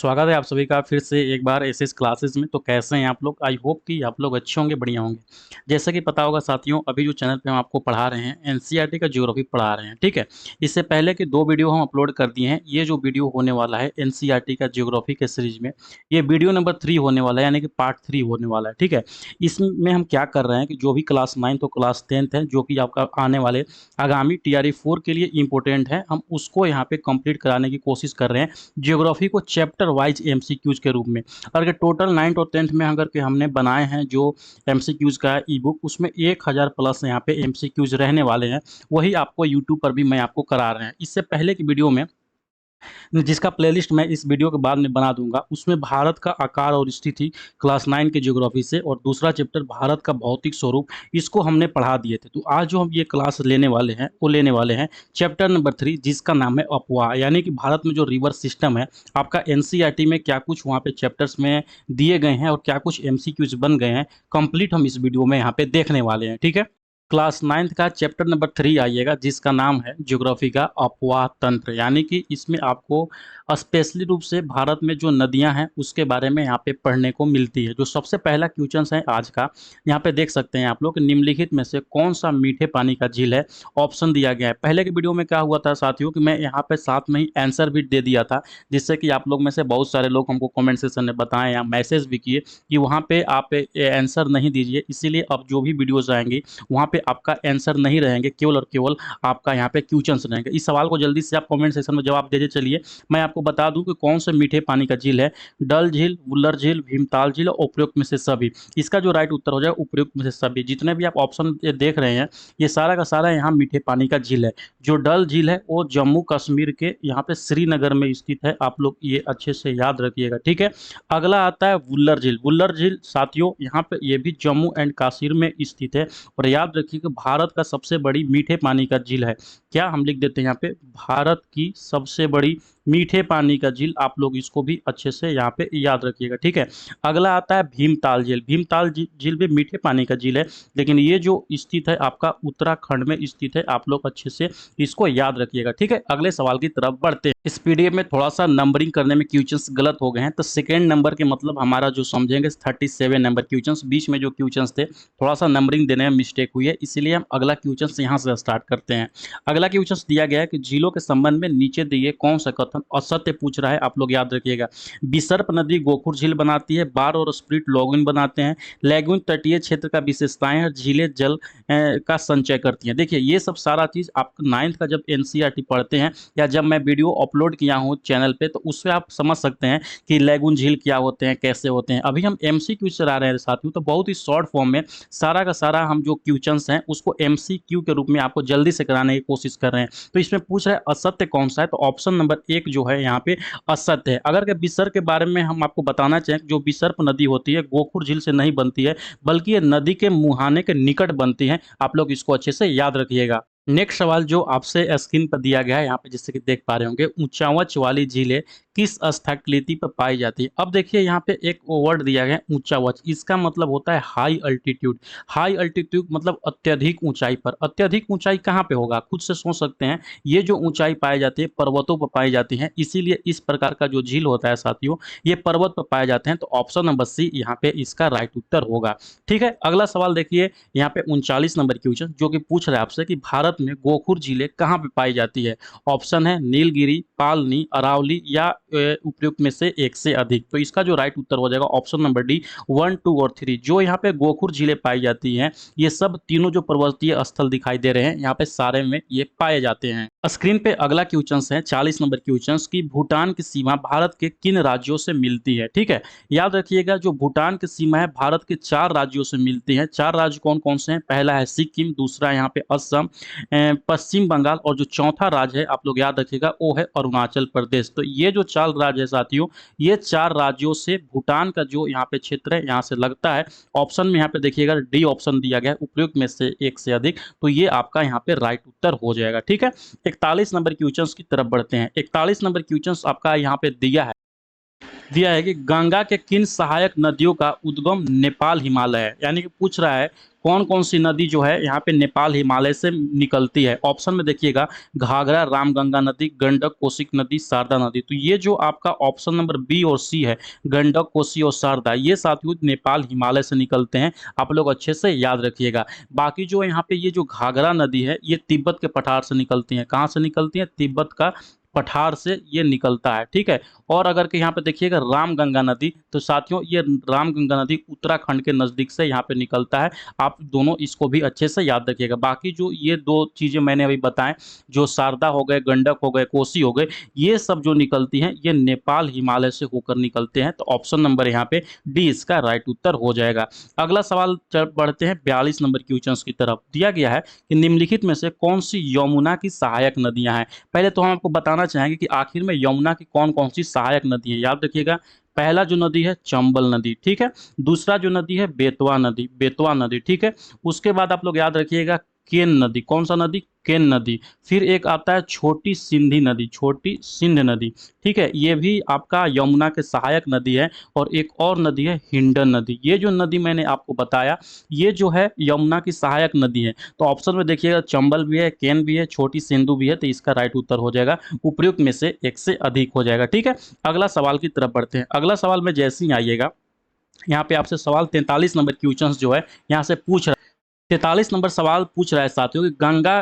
स्वागत है आप सभी का फिर से एक बार एसएस क्लासेस में। तो कैसे हैं आप लोग? आई होप कि आप लोग अच्छे होंगे, बढ़िया होंगे। जैसा कि पता होगा साथियों, अभी जो चैनल पे हम आपको पढ़ा रहे हैं एनसीईआरटी का ज्योग्राफी पढ़ा रहे हैं, ठीक है। इससे पहले के 2 वीडियो हम अपलोड कर दिए हैं। ये जो वीडियो होने वाला है एनसीईआरटी का ज्योग्राफी के सीरीज में, ये वीडियो नंबर 3 होने वाला है, यानी कि पार्ट 3 होने वाला है, ठीक है। इसमें हम क्या कर रहे हैं कि जो भी क्लास 9 और क्लास 10 है, जो कि आपका आने वाले आगामी टीआरई 4 के लिए इंपॉर्टेंट है, हम उसको यहाँ पे कंप्लीट कराने की कोशिश कर रहे हैं ज्योग्राफी को चैप्टर वाइज एमसीक्यूज के रूप में। अगर टोटल 9th और 10th में अगर के हमने बनाए हैं जो एमसीक्यूज का ई बुक, उसमें 1000 प्लस यहाँ पे एमसीक्यूज रहने वाले हैं। वही आपको यूट्यूब पर भी मैं आपको करा रहे हैं। इससे पहले की वीडियो में, जिसका प्लेलिस्ट मैं इस वीडियो के बाद में बना दूंगा, उसमें भारत का आकार और स्थिति क्लास 9 के ज्योग्राफी से और दूसरा चैप्टर भारत का भौतिक स्वरूप, इसको हमने पढ़ा दिए थे। तो आज जो हम ये क्लास लेने वाले हैं वो लेने वाले हैं चैप्टर नंबर 3, जिसका नाम है अपवाह, यानी कि भारत में जो रिवर सिस्टम है आपका एनसीईआरटी में क्या कुछ वहाँ पे चैप्टर्स में दिए गए हैं और क्या कुछ एमसीक्यूज बन गए हैं, कंप्लीट हम इस वीडियो में यहाँ पे देखने वाले हैं, ठीक है। क्लास 9th का चैप्टर नंबर 3 आइएगा, जिसका नाम है ज्योग्राफी का अपवाह तंत्र, यानी कि इसमें आपको स्पेशली रूप से भारत में जो नदियां हैं उसके बारे में यहाँ पे पढ़ने को मिलती है। जो सबसे पहला क्वेश्चन है आज का, यहाँ पे देख सकते हैं आप लोग, निम्नलिखित में से कौन सा मीठे पानी का झील है। ऑप्शन दिया गया है। पहले की वीडियो में क्या हुआ था साथियों कि मैं यहाँ पे साथ में ही आंसर भी दे दिया था, जिससे कि आप लोग में से बहुत सारे लोग हमको कॉमेंट सेक्शन में बताएं या मैसेज भी किए कि वहाँ पे आप आंसर नहीं दीजिए। इसीलिए अब जो भी वीडियोज आएंगी वहाँ पे आपका आंसर नहीं रहेंगे, केवल और केवल आपका यहाँ पे क्वेश्चंस रहेंगे। इस सवाल को जल्दी से आप कमेंट सेक्शन में जवाब दे दे। चलिए मैं आपको बता दूं कि कौन से मीठे पानी का झील है। डल झील, वुल्लर झील, भीमताल झील और उपयुक्त में से सभी। इसका जो राइट उत्तर हो जाएगा उपयुक्त में से सभी। जितने भी आप ऑप्शन देख रहे हैं ये सारा का सारा यहाँ मीठे पानी का झील है। जो डल झील है वो जम्मू कश्मीर के यहाँ पे श्रीनगर में स्थित है। आप लोग ये अच्छे से याद रखिएगा, ठीक है। अगला आता है वुल्लर झील। वुल्लर झील साथियों यहाँ पे ये भी जम्मू एंड कश्मीर में स्थित है। और याद रखिए कि भारत का सबसे बड़ी मीठे पानी का झील है। क्या हम लिख देते हैं यहाँ पे, भारत की सबसे बड़ी मीठे पानी का झील। आप लोग इसको भी अच्छे से यहाँ पे याद रखिएगा, ठीक है। अगला आता है भीमताल झील। भीमताल झील भी मीठे पानी का झील है, लेकिन ये जो स्थित है आपका उत्तराखंड में स्थित है। आप लोग अच्छे से इसको याद रखिएगा, ठीक है। अगले सवाल की तरफ बढ़ते हैं। इस पीडीएफ में थोड़ा सा नंबरिंग करने में क्वेश्चंस गलत हो गए हैं, तो सेकेंड नंबर के मतलब हमारा जो समझेंगे 37 नंबर क्वेश्चंस। बीच में जो क्वेश्चंस थे थोड़ा सा नंबरिंग देने में मिस्टेक हुई है, इसीलिए हम अगला क्वेश्चन यहाँ से स्टार्ट करते हैं। अगला क्वेश्चन दिया गया है कि झीलों के संबंध में नीचे दिए कौन सा कथन असत्य पूछ रहा है। आप लोग याद रखिएगा। बिसर्प नदी गोखुर झील बनाती है, बार और स्प्लिट लैगून बनाते हैं, लैगून तटीय क्षेत्र का विशेषताएं हैं, झीलें जल का संचय करती हैं। देखिए ये सब सारा चीज आप 9th का जब एनसीईआरटी पढ़ते हैं या जब मैं वीडियो अपलोड किया हूँ चैनल पे, तो उससे आप समझ सकते हैं कि लैगून झील क्या होते हैं, कैसे होते हैं। अभी हम एमसीक्यू चला रहे हैं साथियों, तो बहुत ही शॉर्ट फॉर्म में सारा का सारा हम जो क्वेश्चंस हैं उसको एमसीक्यू के रूप में आपको जल्दी से कराने की कोशिश कर रहे हैं। तो इसमें पूछ रहा है असत्य कौन सा है, तो ऑप्शन नंबर 1 जो है यहाँ पे असत्य है। अगर के बिसर्प के बारे में हम आपको बताना चाहें, जो बिसर्प नदी होती है गोखुर झील से नहीं बनती है, बल्कि ये नदी के मुहाने के निकट बनती है। आप लोग इसको अच्छे से याद रखिएगा। नेक्स्ट सवाल जो आपसे स्क्रीन पर दिया गया है यहाँ पे, जैसे कि देख पा रहे होंगे, ऊंचावच वाली झीलें किस स्थाकृति पर पाई जाती है। अब देखिए यहाँ पे एक वर्ड दिया गया है ऊंचावच। इसका मतलब होता है हाई अल्टीट्यूड। हाई अल्टीट्यूड मतलब अत्यधिक ऊंचाई पर। अत्यधिक ऊंचाई कहाँ पे होगा, खुद से सोच सकते हैं। ये जो ऊंचाई पाई जाती है पर्वतों पर पाई जाती है, इसीलिए इस प्रकार का जो झील होता है साथियों ये पर्वत पर पाए जाते हैं। तो ऑप्शन नंबर सी यहाँ पे इसका राइट उत्तर होगा, ठीक है। अगला सवाल देखिए यहाँ पे 39 नंबर क्वेश्चन, जो कि पूछ रहा है आपसे कि भारत में गोखुर झीलें कहाँ पे पाई जाती है। ऑप्शन है नीलगिरी, पालनी, अरावली या उपयुक्त में से एक से अधिक। तो इसका जो राइट उत्तर हो जाएगा ऑप्शन नंबर डी 1, 2 और 3। जो यहाँ पे गोखुर झीलें पाई जाती हैं ये सब तीनों जो पर्वतीय स्थल दिखाई दे रहे हैं यहाँ पे सारे में ये पाए जाते हैं। स्क्रीन पे अगला क्वेश्चन है 40 नंबर क्वेश्चन की भूटान की सीमा भारत के किन राज्यों से मिलती है, ठीक है। याद रखिएगा जो भूटान की सीमा है भारत के 4 राज्यों से मिलती है। 4 राज्य कौन कौन से हैं, पहला है सिक्किम, दूसरा यहाँ पे असम, पश्चिम बंगाल और जो चौथा राज्य है आप लोग याद रखिएगा वो है अरुणाचल प्रदेश। तो ये जो 4 राज्य है साथियों, ये 4 राज्यों से भूटान का जो यहाँ पे क्षेत्र है यहाँ से लगता है। ऑप्शन में यहाँ पे देखिएगा डी ऑप्शन दिया गया है उपयुक्त में से एक से अधिक। तो ये आपका यहाँ पे राइट उत्तर हो जाएगा, ठीक है। 41 नंबर क्वेश्चन की तरफ बढ़ते हैं। 41 नंबर क्वेश्चन आपका यहाँ पे दिया है कि गंगा के किन सहायक नदियों का उद्गम नेपाल हिमालय है। यानी कि पूछ रहा है कौन कौन सी नदी जो है यहाँ पे नेपाल हिमालय से निकलती है? ऑप्शन में देखिएगा, घाघरा, रामगंगा नदी, गंडक, कोसी नदी, शारदा नदी। तो ये जो आपका ऑप्शन नंबर बी और सी है, गंडक, कोसी और शारदा, ये साथियों नेपाल हिमालय से निकलते हैं। आप लोग अच्छे से याद रखिएगा। बाकी जो यहाँ पे ये जो घाघरा नदी है, ये तिब्बत के पठार से निकलती है। कहाँ से निकलती है? तिब्बत का पठार से ये निकलता है, ठीक है। और अगर के यहाँ पे देखिएगा रामगंगा नदी, तो साथियों ये रामगंगा नदी उत्तराखंड के नज़दीक से यहाँ पे निकलता है। आप दोनों इसको भी अच्छे से याद रखिएगा। बाकी जो ये दो चीज़ें मैंने अभी बताएं, जो शारदा हो गए, गंडक हो गए, कोसी हो गए, ये सब जो निकलती हैं ये नेपाल हिमालय से होकर निकलते हैं। तो ऑप्शन नंबर यहाँ पे डी इसका राइट उत्तर हो जाएगा। अगला सवाल बढ़ते हैं 42 नंबर क्वेश्चन की तरफ। दिया गया है कि निम्नलिखित में से कौन सी यमुना की सहायक नदियां हैं? पहले तो हम आपको बताना चाहेंगे कि आखिर में यमुना की कौन कौन सी सहायक नदी है। याद रखिएगा, पहला जो नदी है चंबल नदी, ठीक है। दूसरा जो नदी है बेतवा नदी, ठीक है। उसके बाद आप लोग याद रखिएगा केन नदी। कौन सा नदी? केन नदी। फिर एक आता है छोटी सिंधी नदी, छोटी सिंध नदी, ठीक है। ये भी आपका यमुना के सहायक नदी है। और एक और नदी है हिंडन नदी। ये जो नदी मैंने आपको बताया, ये जो है यमुना की सहायक नदी है। तो ऑप्शन में देखिएगा चंबल भी है, केन भी है, छोटी सिंधु भी है। तो इसका राइट उत्तर हो जाएगा उपयुक्त में से एक से अधिक हो जाएगा, ठीक है। अगला सवाल की तरफ बढ़ते हैं। अगला सवाल में जैसे ही आइएगा, यहाँ पे आपसे सवाल 43 नंबर क्वेश्चन जो है यहाँ से पूछ रहा है। 43 नंबर सवाल पूछ रहा है साथियों कि गंगा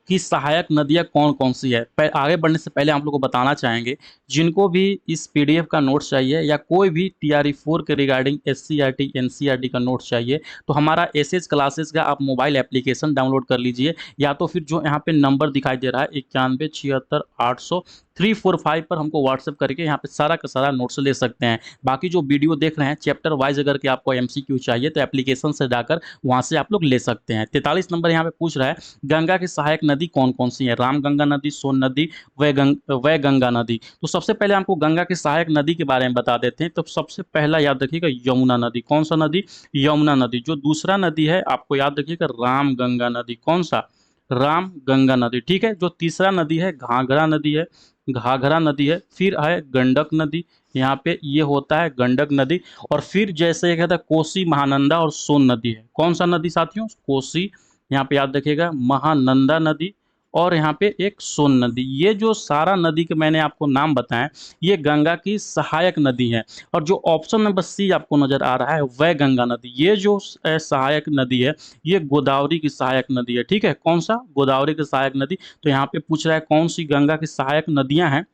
की सहायक नदियां कौन कौन सी है। आगे बढ़ने से पहले हम लोग को बताना चाहेंगे, जिनको भी इस पीडीएफ का नोट्स चाहिए या कोई भी TRE 4 के रिगार्डिंग SCRT NCRT का नोट्स चाहिए, तो हमारा एसएच क्लासेस का आप मोबाइल एप्लीकेशन डाउनलोड कर लीजिए, या तो फिर जो यहाँ पे नंबर दिखाई दे रहा है 9176 800 345 पर हमको व्हाट्सएप करके यहाँ पे सारा का सारा नोट्स ले सकते हैं। बाकी जो वीडियो देख रहे हैं चैप्टर वाइज, अगर के आपको MCQ चाहिए तो एप्लीकेशन से जाकर वहाँ से आप लोग ले सकते हैं। 43 नंबर यहाँ पे पूछ रहा है गंगा की सहायक नदी कौन कौन सी है? रामगंगा नदी, सोन नदी, वह गंगा नदी। तो सबसे पहले हमको गंगा की सहायक नदी के बारे में बता देते हैं। तो सबसे पहला याद रखिएगा यमुना नदी। कौन सा नदी? यमुना नदी। जो दूसरा नदी है आपको याद रखिएगा रामगंगा नदी। कौन सा? राम गंगा नदी, ठीक है। जो तीसरा नदी है घाघरा नदी है, घाघरा नदी है। फिर है गंडक नदी, यहाँ पे ये होता है गंडक नदी। और फिर जैसे ये कहता है कोसी, महानंदा और सोन नदी है। कौन सा नदी साथियों? कोसी, यहाँ पे याद रखिएगा महानंदा नदी, और यहाँ पे एक सोन नदी। ये जो सारा नदी के मैंने आपको नाम बताएं, ये गंगा की सहायक नदी है। और जो ऑप्शन नंबर सी आपको नजर आ रहा है वह गंगा नदी, ये जो सहायक नदी है, ये गोदावरी की सहायक नदी है, ठीक है। कौन सा? गोदावरी की सहायक नदी। तो यहाँ पे पूछ रहा है कौन सी गंगा की सहायक नदियां हैं,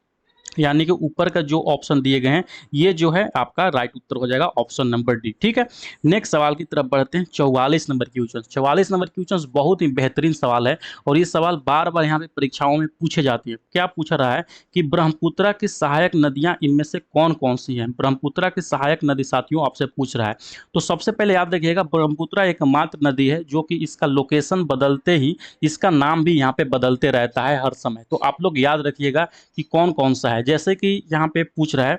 यानी कि ऊपर का जो ऑप्शन दिए गए हैं ये जो है आपका राइट उत्तर हो जाएगा ऑप्शन नंबर डी, ठीक है। नेक्स्ट सवाल की तरफ बढ़ते हैं। 44 नंबर क्वेश्चन। 44 नंबर क्वेश्चन बहुत ही बेहतरीन सवाल है, और ये सवाल बार बार यहाँ पे परीक्षाओं में पूछे जाती है। क्या पूछा रहा है कि ब्रह्मपुत्रा की सहायक नदियां इनमें से कौन कौन सी हैं? ब्रह्मपुत्रा की सहायक नदी साथियों आपसे पूछ रहा है। तो सबसे पहले याद रखिएगा, ब्रह्मपुत्रा एकमात्र नदी है जो कि इसका लोकेशन बदलते ही इसका नाम भी यहाँ पे बदलते रहता है हर समय। तो आप लोग याद रखिएगा कि कौन कौन सा है। जैसे कि यहाँ पे पूछ रहा है,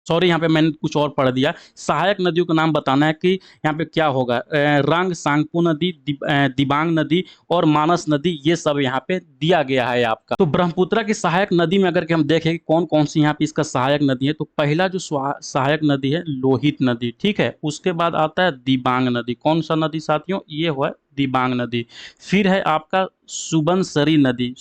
सॉरी यहाँ पे मैंने कुछ और पढ़ दिया। सहायक नदियों का नाम बताना है कि यहाँ पे क्या होगा। रंग, सांगपो नदी, दिबांग नदी और मानस नदी, ये सब यहाँ पे दिया गया है आपका। तो ब्रह्मपुत्रा की सहायक नदी में अगर के हम देखें कि कौन कौन सी यहाँ पे इसका सहायक नदी है, तो पहला जो सहायक नदी है लोहित नदी, ठीक है। उसके बाद आता है दिबांग नदी। कौन सा नदी साथियों? ये हुआ दिबांग नदी। फिर है आपका सुबनसिरी नदी,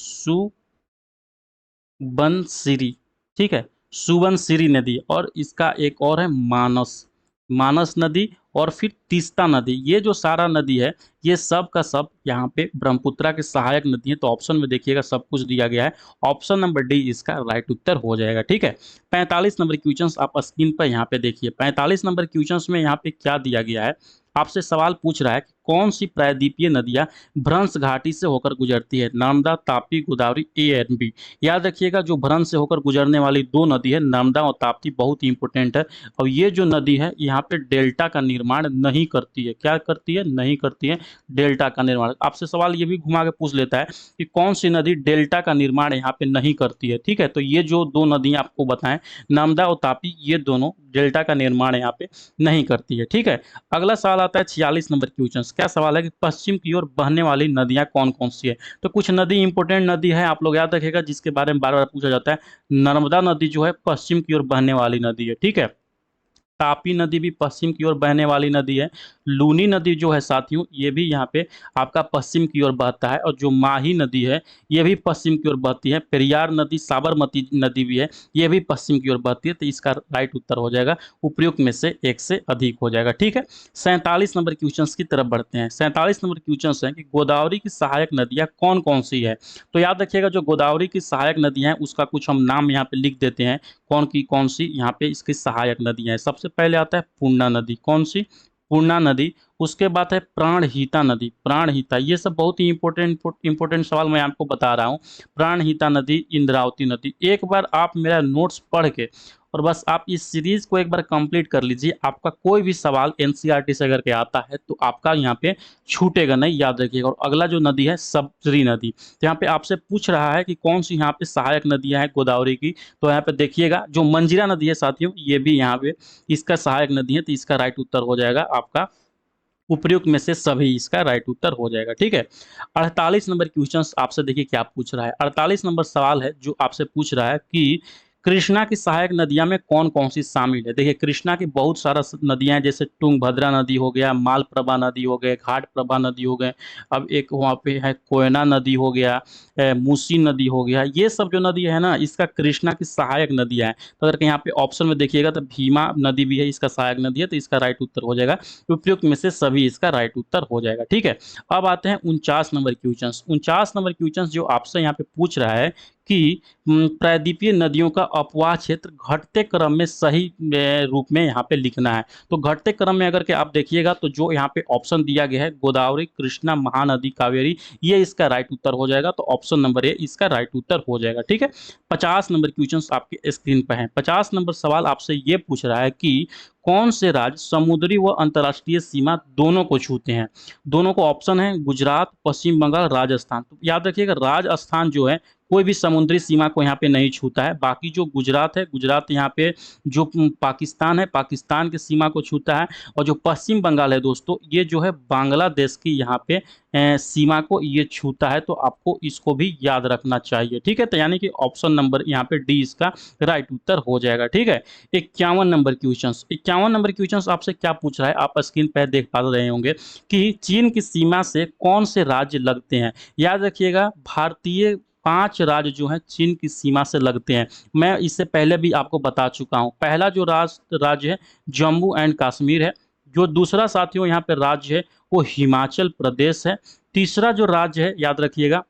सुबनसिरी, ठीक है, सुबनसिरी नदी। और इसका एक और है मानस, मानस नदी। और फिर तीस्ता नदी। ये जो सारा नदी है ये सब का सब यहाँ पे ब्रह्मपुत्रा की सहायक नदी है। तो ऑप्शन में देखिएगा सब कुछ दिया गया है, ऑप्शन नंबर डी इसका राइट उत्तर हो जाएगा, ठीक है। 45 नंबर क्वेश्चन आप स्क्रीन पर यहाँ पे देखिए। 45 नंबर क्वेश्चन में यहाँ पे क्या दिया गया है, आपसे सवाल पूछ रहा है कि कौन सी प्रायद्वीपीय नदियां भ्रंश घाटी से होकर गुजरती है? Narmada, Tapti, Godavari, A and B. याद रखिएगा जो भ्रंश से होकर गुजरने वाली दो नदी है नर्मदा और ताप्ती, बहुत ही इंपॉर्टेंट है। और ये जो नदी है यहाँ पे डेल्टा का निर्माण नहीं करती है। क्या करती है? नहीं करती है डेल्टा का निर्माण। आपसे सवाल ये भी घुमा के पूछ लेता है कि कौन सी नदी डेल्टा का निर्माण यहाँ पे नहीं करती है, ठीक है। तो ये जो दो नदियां आपको बताएं, नर्मदा और ताप्ती, ये दोनों डेल्टा का निर्माण यहाँ पे नहीं करती है, ठीक है। अगला सवाल आता है 46 नंबर क्वेश्चन। क्या सवाल है कि पश्चिम की ओर बहने वाली नदियां कौन कौन सी है? तो कुछ नदी इंपोर्टेंट नदी है, आप लोग याद रखिएगा, जिसके बारे में बार बार पूछा जाता है। नर्मदा नदी जो है पश्चिम की ओर बहने वाली नदी है, ठीक है। तापी नदी भी पश्चिम की ओर बहने वाली नदी है। लूनी नदी जो है साथियों, ये भी यहाँ पे आपका पश्चिम की ओर बहता है। और जो माही नदी है, ये भी पश्चिम की ओर बहती है। पेरियार नदी, साबरमती नदी भी है, ये भी पश्चिम की ओर बहती है। तो इसका राइट उत्तर हो जाएगा उपयुक्त में से एक से अधिक हो जाएगा। ठीक है, 47 नंबर क्वेश्चन की तरफ बढ़ते हैं। 47 नंबर क्वेश्चन है कि गोदावरी की सहायक नदियां कौन कौन सी है। तो याद रखिएगा, जो गोदावरी की सहायक नदियां हैं उसका कुछ हम नाम यहाँ पे लिख देते हैं। कौन सी यहाँ पे इसकी सहायक नदियां हैं। सबसे पहले आता है पूर्णा नदी। कौन सी? पूर्णा नदी। उसके बाद है प्राणहिता नदी। प्राणहिता, ये सब बहुत ही इंपॉर्टेंट सवाल मैं आपको बता रहा हूँ। प्राणहिता नदी, इंद्रावती नदी। एक बार आप मेरा नोट्स पढ़ के और बस आप इस सीरीज को एक बार कंप्लीट कर लीजिए। आपका कोई भी सवाल एनसीईआरटी से अगर के आता है तो आपका यहाँ पे छूटेगा नहीं, याद रखिएगा। और अगला जो नदी है सप्तरी नदी। तो यहाँ पे आपसे पूछ रहा है कि कौन सी यहाँ पे सहायक नदियां हैं गोदावरी की। तो यहाँ पे देखिएगा, जो मंजीरा नदी है साथियों, ये भी यहाँ पे इसका सहायक नदी है। तो इसका राइट उत्तर हो जाएगा आपका उपयुक्त में से सभी, इसका राइट उत्तर हो जाएगा। ठीक है, 48 नंबर क्वेश्चन आपसे देखिए क्या पूछ रहा है। 48 नंबर सवाल है जो आपसे पूछ रहा है कि कृष्णा की सहायक नदियां में कौन कौन सी शामिल है। देखिए, कृष्णा की बहुत सारा नदियां हैं, जैसे तुंगभद्रा नदी हो गया, मालप्रभा नदी हो गए, घाटप्रभा नदी हो गए। अब एक वहाँ पे है कोयना नदी हो गया, मूसी नदी हो गया। ये सब जो नदी है ना, इसका कृष्णा की सहायक नदियां हैं। तो अगर यहाँ पे ऑप्शन में देखिएगा तो भीमा नदी भी है, इसका सहायक नदी है। तो इसका राइट उत्तर हो जाएगा उपयुक्त में से सभी, इसका राइट उत्तर हो जाएगा। ठीक है, अब आते हैं 49 नंबर क्वेश्चन। 49 नंबर क्वेश्चन जो आपसे यहाँ पे पूछ रहा है कि प्रायद्वीपीय नदियों का अपवाह क्षेत्र घटते क्रम में सही रूप में यहाँ पे लिखना है। तो घटते क्रम में अगर के आप देखिएगा तो जो यहाँ पे ऑप्शन दिया गया है गोदावरी, कृष्णा, महानदी, कावेरी, ये इसका राइट उत्तर हो जाएगा। तो ऑप्शन नंबर ए इसका राइट उत्तर हो जाएगा। ठीक है, 50 नंबर क्वेश्चन आपके स्क्रीन पर है। 50 नंबर सवाल आपसे ये पूछ रहा है कि कौन से राज्य समुद्री व अंतर्राष्ट्रीय सीमा दोनों को छूते हैं। दोनों को ऑप्शन है गुजरात, पश्चिम बंगाल, राजस्थान। तो याद रखिएगा, राजस्थान जो है कोई भी समुद्री सीमा को यहाँ पे नहीं छूता है। बाकी जो गुजरात है, गुजरात यहाँ पे जो पाकिस्तान है, पाकिस्तान की सीमा को छूता है। और जो पश्चिम बंगाल है दोस्तों, ये जो है बांग्लादेश की यहाँ पे सीमा को ये छूता है। तो आपको इसको भी याद रखना चाहिए। ठीक है, तो यानी कि ऑप्शन नंबर यहाँ पे डी इसका राइट उत्तर हो जाएगा। ठीक है, 51 नंबर क्वेश्चन। 51 नंबर क्वेश्चन आपसे क्या पूछ रहा है, आप स्क्रीन पर देख पा रहे होंगे कि चीन की सीमा से कौन से राज्य लगते हैं। याद रखिएगा, भारतीय 5 राज्य जो हैं चीन की सीमा से लगते हैं। मैं इससे पहले भी आपको बता चुका हूं। पहला जो राज्य है जम्मू एंड कश्मीर है। जो दूसरा साथियों यहाँ पे राज्य है वो हिमाचल प्रदेश है। तीसरा जो राज्य है, याद रखिएगा,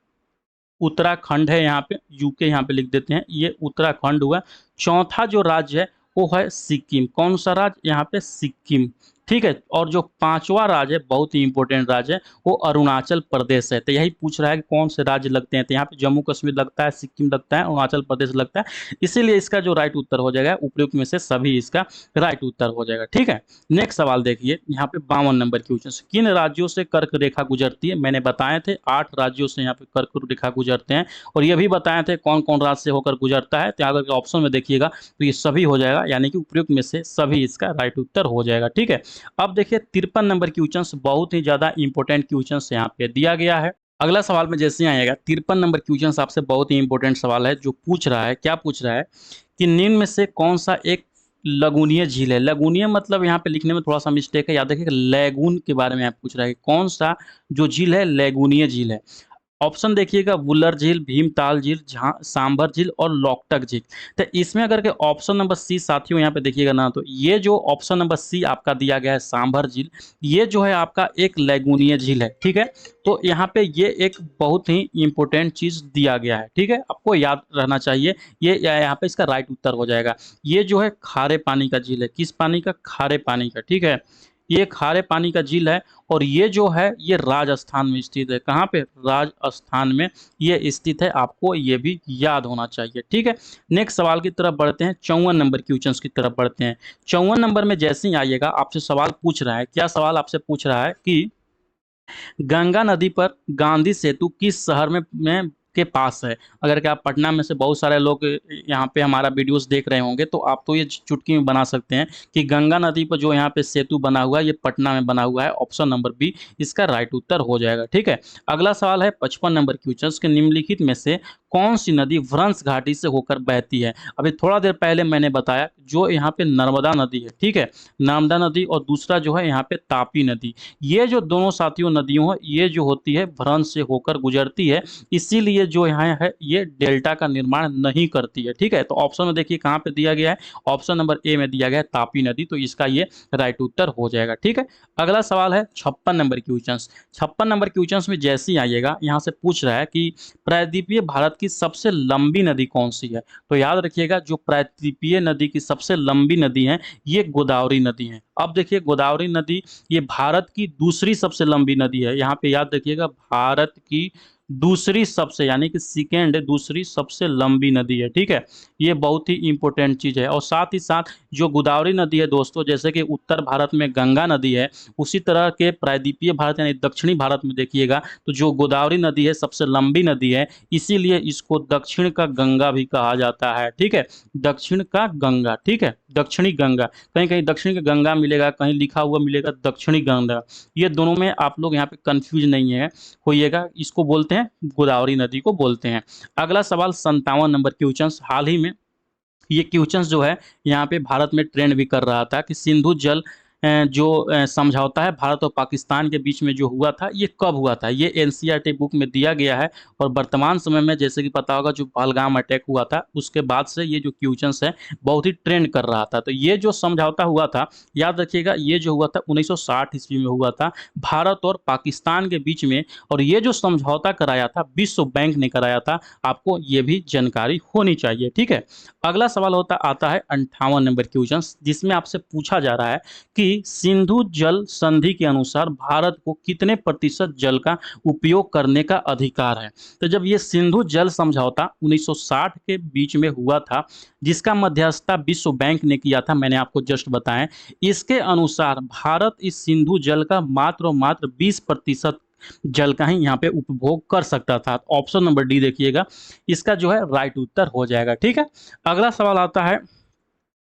उत्तराखंड है। यहाँ पे यूके यहाँ पे लिख देते हैं, ये उत्तराखंड हुआ। चौथा जो राज्य है वो है सिक्किम। कौन सा राज्य? यहाँ पे सिक्किम। ठीक है, और जो पांचवा राज्य है, बहुत ही इंपॉर्टेंट राज्य है, वो अरुणाचल प्रदेश है। तो यही पूछ रहा है कि कौन से राज्य लगते हैं। तो यहाँ पे जम्मू कश्मीर लगता है, सिक्किम लगता है, अरुणाचल प्रदेश लगता है। इसीलिए इसका जो राइट उत्तर हो जाएगा उपयुक्त में से सभी, इसका राइट उत्तर हो जाएगा। ठीक है, नेक्स्ट सवाल देखिए, यहाँ पे 52 नंबर क्वेश्चन। किन राज्यों से कर्क रेखा गुजरती है? मैंने बताए थे 8 राज्यों से यहाँ पे कर्क रेखा गुजरते हैं। और ये भी बताए थे कौन कौन राज्य से होकर गुजरता है। तो अगर ऑप्शन में देखिएगा तो ये सभी हो जाएगा, यानी कि उपयुक्त में से सभी, इसका राइट उत्तर हो जाएगा। ठीक है, अब देखिए 53 नंबर क्वेश्चन, बहुत ही ज्यादा इंपॉर्टेंट क्वेश्चन यहाँ पे दिया गया है। अगला सवाल में जैसे ही आएगा, 53 नंबर क्वेश्चन आपसे बहुत ही इंपॉर्टेंट सवाल है। जो पूछ रहा है, क्या पूछ रहा है कि निम्न में से कौन सा एक लगूनीय झील है। लगूनीय मतलब यहाँ पे लिखने में थोड़ा सा मिस्टेक है, याद रखिएगा लैगून के बारे में आप पूछ रहा है कि कौन सा जो झील है लैगूनीय झील है। ऑप्शन देखिएगा, वुलर झील, भीमताल झील, सांभर झील और लोकटक झील। तो इसमें अगर के ऑप्शन नंबर सी साथियों यहाँ पे देखिएगा ना, तो ये जो ऑप्शन नंबर सी आपका दिया गया है सांभर झील, ये जो है आपका एक लैगूनीय झील है। ठीक है, तो यहाँ पे ये एक बहुत ही इंपॉर्टेंट चीज दिया गया है। ठीक है, आपको याद रहना चाहिए। ये यहाँ पे इसका राइट उत्तर हो जाएगा। ये जो है खारे पानी का झील है। किस पानी का? खारे पानी का। ठीक है, ये खारे पानी का झील है। और ये जो है ये राजस्थान में स्थित है। कहाँ पे? राजस्थान में ये स्थित है। आपको ये भी याद होना चाहिए। ठीक है, नेक्स्ट सवाल की तरफ बढ़ते हैं। 54 नंबर क्वेश्चन की तरफ बढ़ते हैं। 54 नंबर में जैसे ही आइएगा, आपसे सवाल पूछ रहा है, क्या सवाल आपसे पूछ रहा है कि गंगा नदी पर गांधी सेतु किस शहर में के पास है। अगर कि आप पटना में से बहुत सारे लोग यहाँ पे हमारा वीडियोस देख रहे होंगे तो आप तो ये चुटकी में बना सकते हैं कि गंगा नदी पर जो यहाँ पे सेतु बना हुआ है ये पटना में बना हुआ है। ऑप्शन नंबर बी इसका राइट उत्तर हो जाएगा। ठीक है, अगला सवाल है 55 नंबर क्वेश्चन के निम्नलिखित में से कौन सी नदी व्रंश घाटी से होकर बहती है। अभी थोड़ा देर पहले मैंने बताया जो यहाँ पे नर्मदा नदी है, ठीक है, नर्मदा नदी, और दूसरा जो है यहाँ पे तापी नदी। ये जो दोनों साथियों नदियों है ये जो होती है व्रंश से होकर गुजरती है, इसीलिए जो यहाँ है ये डेल्टा का निर्माण नहीं करती है। ठीक है, तो ऑप्शन में देखिए कहाँ पे दिया गया है, ऑप्शन नंबर ए में दिया गया है तापी नदी, तो इसका ये राइट उत्तर हो जाएगा। ठीक है, अगला सवाल है 56 नंबर क्वेश्चन। 56 नंबर क्वेश्चन में जैसे ही आइएगा यहाँ से पूछ रहा है कि प्रायद्वीपीय भारत की सबसे लंबी नदी कौन सी है। तो याद रखिएगा जो प्रायद्वीपीय नदी की सबसे लंबी नदी है ये गोदावरी नदी है। अब देखिए गोदावरी नदी ये भारत की दूसरी सबसे लंबी नदी है। यहाँ पे याद रखिएगा भारत की दूसरी सबसे यानी कि सेकेंड दूसरी सबसे लंबी नदी है। ठीक है, ये बहुत ही इंपॉर्टेंट चीज़ है। और साथ ही साथ जो गोदावरी नदी है दोस्तों, जैसे कि उत्तर भारत में गंगा नदी है, उसी तरह के प्रायद्वीपीय भारत यानी दक्षिणी भारत में देखिएगा तो जो गोदावरी नदी है सबसे लंबी नदी है, इसीलिए इसको दक्षिण का गंगा भी कहा जाता है। ठीक है, दक्षिण का गंगा, ठीक है, दक्षिणी गंगा, कहीं कहीं दक्षिण का गंगा मिलेगा, कहीं लिखा हुआ मिलेगा दक्षिणी गंगा। ये दोनों में आप लोग यहाँ पे कंफ्यूज नहीं है होइएगा, इसको बोलते हैं गोदावरी नदी को बोलते हैं। अगला सवाल 57 नंबर क्वेश्चन, हाल ही में ये क्वेश्चन जो है यहाँ पे भारत में ट्रेंड भी कर रहा था कि सिंधु जल जो समझौता है भारत और पाकिस्तान के बीच में जो हुआ था ये कब हुआ था। ये एनसीईआरटी बुक में दिया गया है और वर्तमान समय में जैसे कि पता होगा जो पहलगाम अटैक हुआ था उसके बाद से ये जो क्वेश्चंस है बहुत ही ट्रेंड कर रहा था। तो ये जो समझौता हुआ था याद रखिएगा ये जो हुआ था 1960 ईस्वी में हुआ था भारत और पाकिस्तान के बीच में, और ये जो समझौता कराया था विश्व बैंक ने कराया था। आपको ये भी जानकारी होनी चाहिए। ठीक है, अगला सवाल होता आता है 58 नंबर क्वेश्चन, जिसमें आपसे पूछा जा रहा है कि सिंधु जल संधि के अनुसार भारत को कितने प्रतिशत जल का उपयोग करने का अधिकार है। तो जब ये सिंधु जल समझौता 1960 के बीच में हुआ था जिसका मध्यस्थता विश्व बैंक ने किया था, मैंने आपको जस्ट बताया, इसके अनुसार भारत इस सिंधु जल का मात्र और मात्र 20% जल का ही यहाँ पे उपभोग कर सकता था। ऑप्शन नंबर डी देखिएगा इसका जो है राइट उत्तर हो जाएगा। ठीक है, अगला सवाल आता है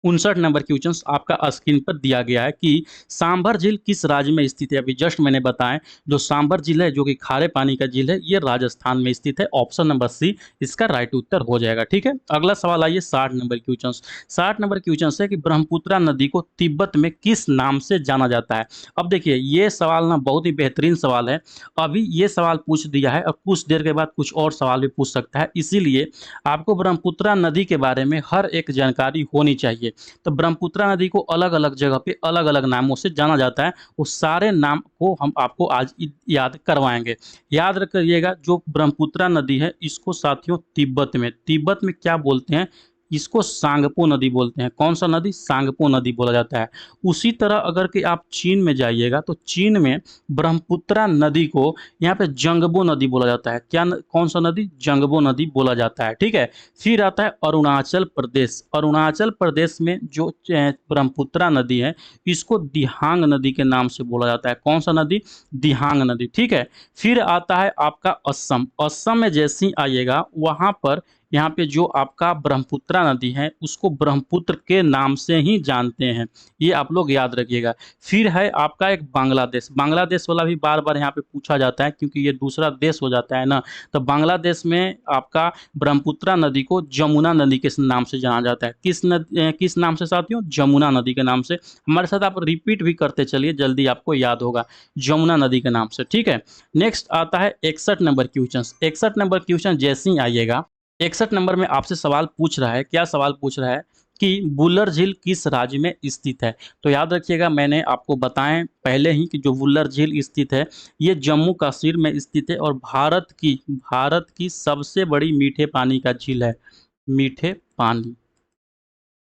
59 नंबर क्वेश्चन, आपका स्क्रीन पर दिया गया है कि सांभर झील किस राज्य में स्थित है। अभी जस्ट मैंने बताया जो सांभर झील है जो कि खारे पानी का झील है ये राजस्थान में स्थित है। ऑप्शन नंबर सी इसका राइट उत्तर हो जाएगा। ठीक है, अगला सवाल आइए 60 नंबर क्वेश्चन। 60 नंबर क्वेश्चन है कि ब्रह्मपुत्रा नदी को तिब्बत में किस नाम से जाना जाता है। अब देखिए ये सवाल ना बहुत ही बेहतरीन सवाल है। अभी ये सवाल पूछ दिया है और कुछ देर के बाद कुछ और सवाल भी पूछ सकता है, इसीलिए आपको ब्रह्मपुत्रा नदी के बारे में हर एक जानकारी होनी चाहिए। तो ब्रह्मपुत्रा नदी को अलग अलग जगह पे अलग अलग नामों से जाना जाता है, उस सारे नाम को हम आपको आज याद करवाएंगे। याद रखिएगा जो ब्रह्मपुत्रा नदी है इसको साथियों तिब्बत में क्या बोलते हैं, इसको सांगपो नदी बोलते हैं। कौन सा नदी, सांगपो नदी बोला जाता है। उसी तरह अगर कि आप चीन में जाइएगा तो चीन में ब्रह्मपुत्रा नदी को यहाँ पे जंगबो नदी बोला जाता है। क्या कौन सा नदी, जंगबो नदी बोला जाता है। ठीक है, फिर आता है अरुणाचल प्रदेश। अरुणाचल प्रदेश में जो ब्रह्मपुत्रा नदी है इसको दिहांग नदी के नाम से बोला जाता है। कौन सा नदी, दिहांग नदी। ठीक है, फिर आता है आपका असम। असम में जैसे ही आइएगा वहां पर यहाँ पे जो आपका ब्रह्मपुत्रा नदी है उसको ब्रह्मपुत्र के नाम से ही जानते हैं, ये आप लोग याद रखिएगा। फिर है आपका एक बांग्लादेश। बांग्लादेश वाला भी बार बार यहाँ पे पूछा जाता है क्योंकि ये दूसरा देश हो जाता है ना। तो बांग्लादेश में आपका ब्रह्मपुत्रा नदी को जमुना नदी के नाम से जाना जाता है। किस नाम से साथियों, जमुना नदी के नाम से। हमारे साथ आप रिपीट भी करते चलिए जल्दी आपको याद होगा, जमुना नदी के नाम से। ठीक है, नेक्स्ट आता है 61 नंबर क्वेश्चन। 61 नंबर क्वेश्चन जैसे ही आइएगा 61 नंबर में आपसे सवाल पूछ रहा है, क्या सवाल पूछ रहा है कि बुल्लर झील किस राज्य में स्थित है। तो याद रखिएगा मैंने आपको बताएं पहले ही कि जो बुल्लर झील स्थित है ये जम्मू कश्मीर में स्थित है और भारत की सबसे बड़ी मीठे पानी का झील है। मीठे पानी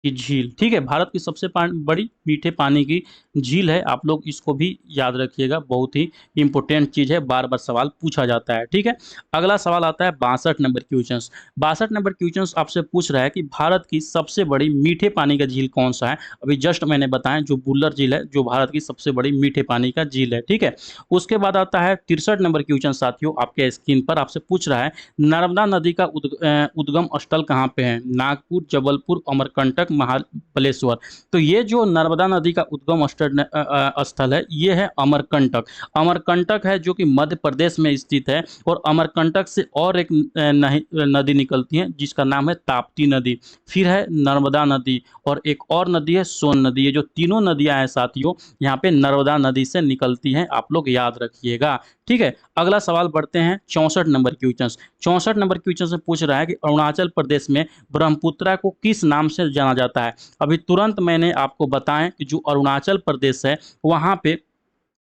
की झील, ठीक है? भारत की सबसे बड़ी मीठे पानी की झील है, आप लोग इसको भी याद रखिएगा, बहुत ही इम्पोर्टेंट चीज़ है, बार-बार सवाल पूछा जाता है, ठीक है? अगला सवाल आता है 62 नंबर क्वेश्चंस। 62 नंबर क्वेश्चंस आपसे पूछ रहा है कि भारत की सबसे बड़ी मीठे पानी का झील कौन-सा है? अभी जस्ट मैंने बताया जो बुल्लर झील है, जो भारत की सबसे बड़ी मीठे पानी का झील है, ठीक है? उसके बाद आता है 63 नंबर क्वेश्चन साथियों, आपके स्क्रीन पर आपसे पूछ रहा है नर्मदा नदी का उद्गम स्थल कहाँ पे है? नागपुर, जबलपुर, अमरकंटक, महाबलेश्वर। तो ये जो नर्मदा नदी का उद्गम स्थल है, ये है अमरकंटक। अमरकंटक है जो कि मध्य प्रदेश में स्थित है और अमरकंटक से और एक नदी निकलती है जिसका नाम है ताप्ती नदी। फिर है नर्मदा नदी और एक और नदी है सोन नदी। ये जो तीनों नदियाँ हैं साथियों, यहाँ पे नर्मदा नदी से निकलती हैं, आप लोग याद रखिएगा। ठीक है, अगला सवाल बढ़ते हैं 64 नंबर क्वेश्चन। 64 नंबर क्वेश्चन से पूछ रहा है कि अरुणाचल प्रदेश में ब्रह्मपुत्रा को किस नाम से जाना जाता है? अभी तुरंत मैंने आपको बताएं कि जो अरुणाचल प्रदेश है वहाँ पे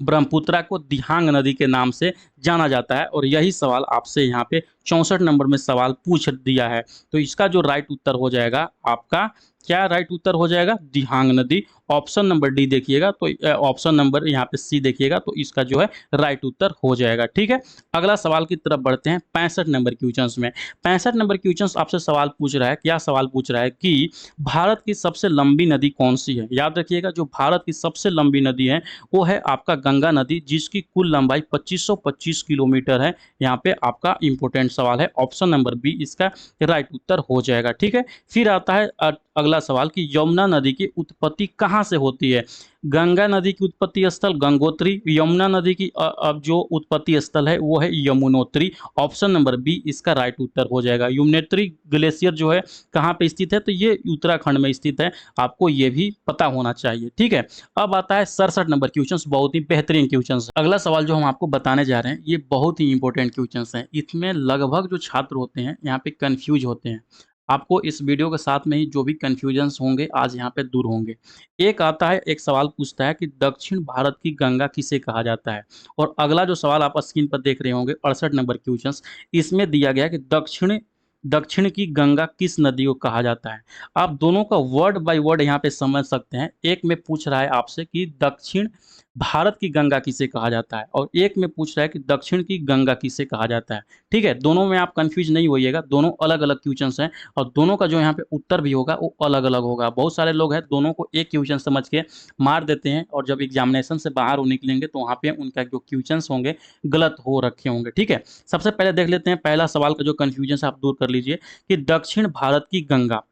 ब्रह्मपुत्रा को दिहांग नदी के नाम से जाना जाता है और यही सवाल आपसे यहाँ पे 64 नंबर में सवाल पूछ दिया है। तो इसका जो राइट उत्तर हो जाएगा आपका, क्या राइट उत्तर हो जाएगा? दिहांग नदी। ऑप्शन नंबर डी देखिएगा तो ऑप्शन नंबर यहाँ पे सी देखिएगा तो इसका जो है राइट उत्तर हो जाएगा। ठीक है, अगला सवाल की तरफ बढ़ते हैं 65 नंबर क्वेश्चन में। 65 नंबर क्वेश्चन आपसे सवाल पूछ रहा है, क्या सवाल पूछ रहा है कि भारत की सबसे लंबी नदी कौन सी है? याद रखिएगा, जो भारत की सबसे लंबी नदी है वो है आपका गंगा नदी, जिसकी कुल लंबाई 2525 किलोमीटर है। यहाँ पे आपका इंपॉर्टेंट सवाल है, ऑप्शन नंबर बी इसका राइट उत्तर हो जाएगा। ठीक है, फिर आता है अगला सवाल कि यमुना नदी की उत्पत्ति कहाँ से होती है? गंगा नदी की उत्पत्ति स्थल गंगोत्री, यमुना नदी की अब जो उत्पत्ति स्थल है वो है यमुनोत्री। ऑप्शन नंबर बी इसका राइट उत्तर हो जाएगा। यमुनोत्री ग्लेशियर जो है कहाँ पे स्थित है? तो ये उत्तराखंड में स्थित है, आपको ये भी पता होना चाहिए। ठीक है, अब आता है 67 नंबर क्वेश्चन, बहुत ही बेहतरीन क्वेश्चन। अगला सवाल जो हम आपको बताने जा रहे हैं ये बहुत ही इंपॉर्टेंट क्वेश्चन है। इसमें लगभग जो छात्र होते हैं यहाँ पे कंफ्यूज होते हैं। आपको इस वीडियो के साथ में ही जो भी कन्फ्यूजन्स होंगे आज यहाँ पे दूर होंगे। एक आता है, एक सवाल पूछता है कि दक्षिण भारत की गंगा किसे कहा जाता है? और अगला जो सवाल आप स्क्रीन पर देख रहे होंगे 68 नंबर क्वेश्चन, इसमें दिया गया है कि दक्षिण दक्षिण की गंगा किस नदी को कहा जाता है? आप दोनों का वर्ड बाय वर्ड यहाँ पे समझ सकते हैं। एक में पूछ रहा है आपसे कि दक्षिण भारत की गंगा किसे कहा जाता है और एक में पूछ रहा है कि दक्षिण की गंगा किसे कहा जाता है। ठीक है, दोनों में आप कंफ्यूज नहीं होइएगा, दोनों अलग अलग क्वेश्चंस हैं और दोनों का जो यहाँ पे उत्तर भी होगा वो अलग अलग होगा। बहुत सारे लोग हैं दोनों को एक क्वेश्चन समझ के मार देते हैं और जब एग्जामिनेशन से बाहर वो निकलेंगे तो वहाँ पे उनका जो क्वेश्चंस होंगे गलत हो रखे होंगे। ठीक है, सबसे पहले देख लेते हैं पहला सवाल का जो कंफ्यूजन आप दूर कर लीजिए कि दक्षिण भारत की गंगा,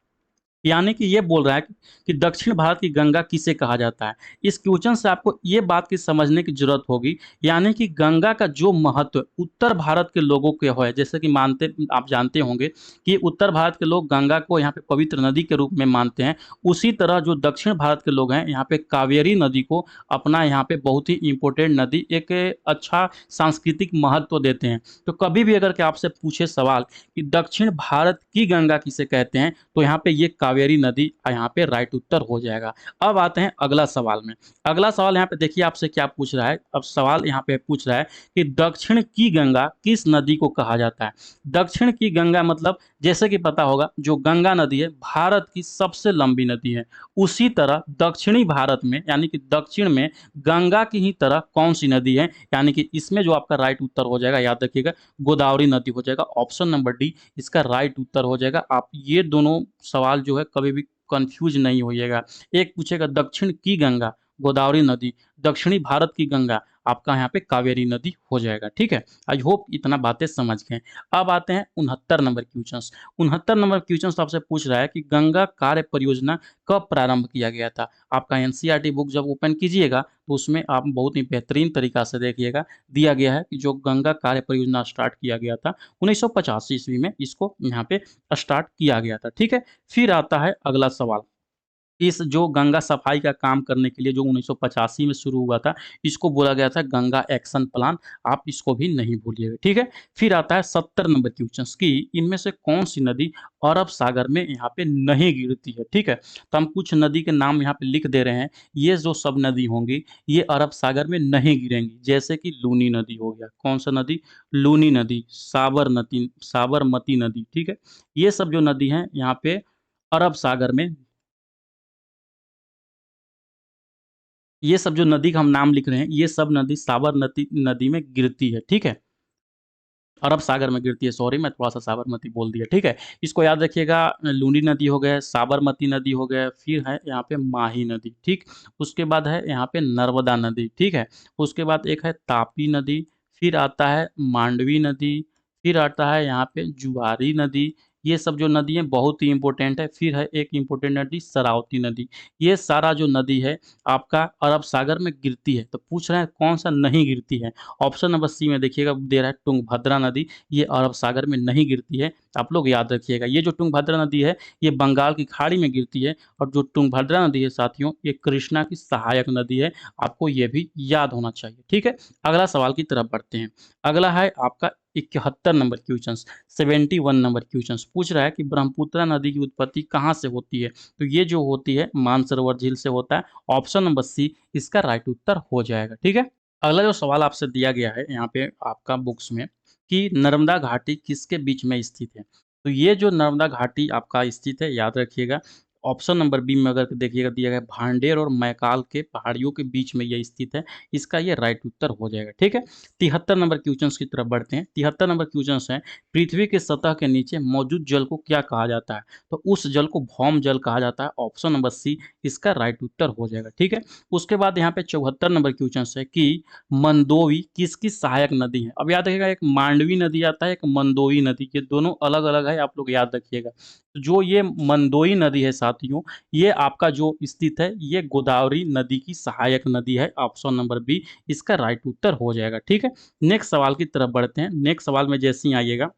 यानी कि ये बोल रहा है कि दक्षिण भारत की गंगा किसे कहा जाता है। इस क्वेश्चन से आपको ये बात की समझने की जरूरत होगी, यानी कि गंगा का जो महत्व उत्तर भारत के लोगों के है, जैसे कि मानते आप जानते होंगे कि उत्तर भारत के लोग गंगा को यहाँ पे पवित्र नदी के रूप में मानते हैं। उसी तरह जो दक्षिण भारत के लोग हैं यहाँ पे कावेरी नदी को अपना यहाँ पे बहुत ही इंपॉर्टेंट नदी, एक अच्छा सांस्कृतिक महत्व देते हैं। तो कभी भी अगर के आपसे पूछे सवाल कि दक्षिण भारत की गंगा किसे कहते हैं तो यहाँ पे ये कावेरी नदी यहाँ पे राइट उत्तर हो जाएगा। अब आते हैं अगला सवाल में। अगला सवाल यहाँ पे देखिए आपसे क्या पूछ रहा है। अब सवाल यहाँ पे पूछ रहा है कि दक्षिण की गंगा किस नदी को कहा जाता है? दक्षिण की गंगा मतलब जैसे कि पता होगा जो गंगा नदी है भारत की सबसे लंबी नदी है। उसी तरह दक्षिणी भारत में यानी कि दक्षिण में गंगा की ही तरह कौन सी नदी है? यानी कि इसमें जो आपका राइट उत्तर हो जाएगा, याद रखिएगा, गोदावरी नदी हो जाएगा। ऑप्शन नंबर डी इसका राइट उत्तर हो जाएगा। आप ये दोनों सवाल जो है कभी भी कंफ्यूज नहीं होइएगा। एक पूछेगा दक्षिण की गंगा गोदावरी नदी, दक्षिणी भारत की गंगा आपका यहाँ पे कावेरी नदी हो जाएगा। ठीक है, आई होप इतना बातें समझ गए। अब आते हैं 69 नंबर क्वेश्चन। 69 नंबर क्वेश्चन तो आपसे पूछ रहा है कि गंगा कार्य परियोजना कब प्रारंभ किया गया था? आपका एनसीईआरटी बुक जब ओपन कीजिएगा तो उसमें आप बहुत ही बेहतरीन तरीका से देखिएगा, दिया गया है कि जो गंगा कार्य परियोजना स्टार्ट किया गया था 1985 ईस्वी में, इसको यहाँ पे स्टार्ट किया गया था। ठीक है, फिर आता है अगला सवाल। इस जो गंगा सफाई का काम करने के लिए जो 1985 में शुरू हुआ था, इसको बोला गया था गंगा एक्शन प्लान। आप इसको भी नहीं भूलिएगा। ठीक है, फिर आता है 70 नंबर क्वेश्चन कि इनमें से कौन सी नदी अरब सागर में यहाँ पे नहीं गिरती है? ठीक है, तो हम कुछ नदी के नाम यहाँ पे लिख दे रहे हैं। ये जो सब नदी होंगी ये अरब सागर में नहीं गिरेंगी, जैसे कि लूनी नदी हो गया। कौन सा नदी? लूनी नदी, साबरमती नदी। ठीक है, ये सब जो नदी हैं यहाँ पे अरब सागर में ये सब जो नदी का हम नाम लिख रहे हैं, ये सब नदी साबरमती नदी में गिरती है, ठीक है? अरब सागर में गिरती है, सॉरी मैं थोड़ा-सा साबरमती बोल दिया, ठीक है? इसको याद रखिएगा, लूनी नदी हो गया, साबरमती नदी हो गया, फिर है यहाँ पे माही नदी, ठीक? उसके बाद है यहाँ पे नर्मदा नदी, ठीक है? उसके बाद एक है तापी नदी, फिर आता है मांडवी नदी, फिर आता है यहाँ पे जुआरी नदी, ये सब जो नदी है बहुत ही इम्पोर्टेंट है। फिर है एक इम्पोर्टेंट नदी शरावती नदी। ये सारा जो नदी है आपका अरब सागर में गिरती है, तो पूछ रहे हैं कौन-सा नहीं गिरती है? ऑप्शन नंबर सी में देखिएगा दे रहा है तुंगभद्रा नदी, ये अरब सागर में नहीं गिरती है, आप लोग याद रखिएगा। ये जो तुंगभद्रा नदी है, ये बंगाल की खाड़ी में गिरती है और जो तुंगभद्रा नदी है साथियों, ये कृष्णा की सहायक नदी है, आपको ये भी याद होना चाहिए, ठीक है? अगला सवाल की तरफ बढ़ते हैं। अगला है आपका 71 नंबर क्वेश्चन, 71 नंबर क्वेश्चन पूछ रहा है कि ब्रह्मपुत्र नदी की उत्पत्ति कहाँ से होती है? तो ये जो होती है मानसरोवर झील से होता है, ऑप्शन नंबर सी इसका राइट उत्तर हो जाएगा, ठीक है? अगला जो सवाल आपसे दिया गया है यहाँ पे आपका बुक्स में कि नर्मदा घाटी किसके बीच में स्थित है? तो ये जो नर्मदा घाटी आपका स्थित है, याद रखिएगा, ऑप्शन नंबर बी में अगर देखिएगा दिया गया है भांडेर और मैकाल के पहाड़ियों के बीच में ये स्थित है, इसका ये राइट उत्तर हो जाएगा, ठीक है? 73 नंबर क्वेश्चंस की तरफ बढ़ते हैं। 73 नंबर क्वेश्चंस है, पृथ्वी की सतह के नीचे मौजूद जल को क्या कहा जाता है? तो उस जल को भौम जल कहा जाता है, ऑप्शन नंबर सी इसका राइट उत्तर हो जाएगा, ठीक है? उसके बाद यहाँ पे 74 नंबर क्वेश्चन है कि मंदोवी किसकी सहायक नदी है? अब याद रखिएगा, एक मांडवी नदी आता है, एक मंदोई नदी, ये दोनों अलग-अलग है, आप लोग याद रखिएगा। तो जो ये मंदोई नदी है साथियों, ये आपका जो स्थित है, ये गोदावरी नदी की सहायक नदी है, ऑप्शन नंबर बी इसका राइट उत्तर हो जाएगा, ठीक है? नेक्स्ट सवाल की तरफ बढ़ते हैं। नेक्स्ट सवाल में जैसे ही आइएगा